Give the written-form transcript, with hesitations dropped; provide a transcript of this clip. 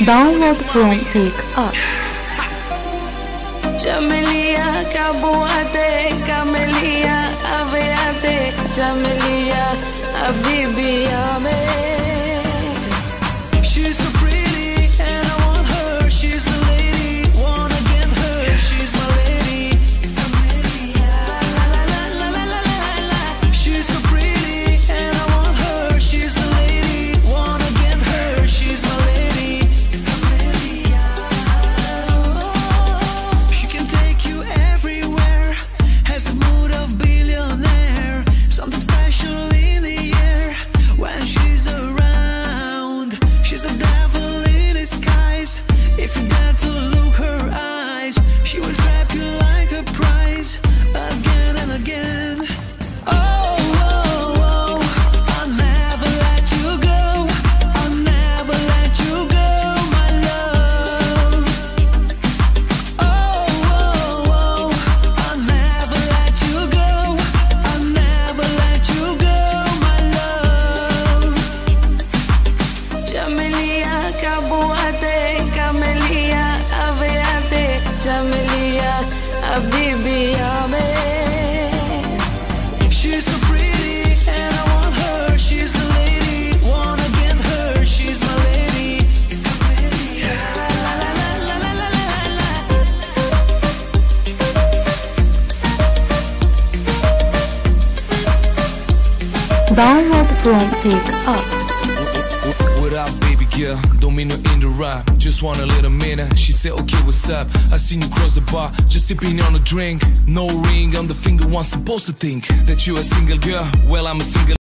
Download from Take Us. Camelia, Kabuate, Camelia, Aveate, Camelia, Abibiame. She's so pretty and I want her. She's the lady, wanna get her. She's my lady. She's so pretty and I want her. She's the lady, wanna get her. She's my lady. She can take you everywhere. Has a mood of billionaire. Something special in the air when she's around. She's a devil in disguise. If you dare to look her eyes, she will trap you like a prize again and again. Oh, oh, oh, I'll never let you go. I'll never let you go, my love. Oh, oh, oh, I'll never let you go. I'll never let you go, my love. Camelia, Kabuate, Camelia, Aveate, Camelia, Abibiame. She's so pretty and I want her. She's the lady, wanna get her. She's my lady. Download from Take Us. What up, baby girl? Don't mean to interrupt. Just want a little minute. She said, okay, what's up? I seen you cross the bar, just sipping on a drink. No ring on the finger, one supposed to think that you a single girl. Well, I'm a single.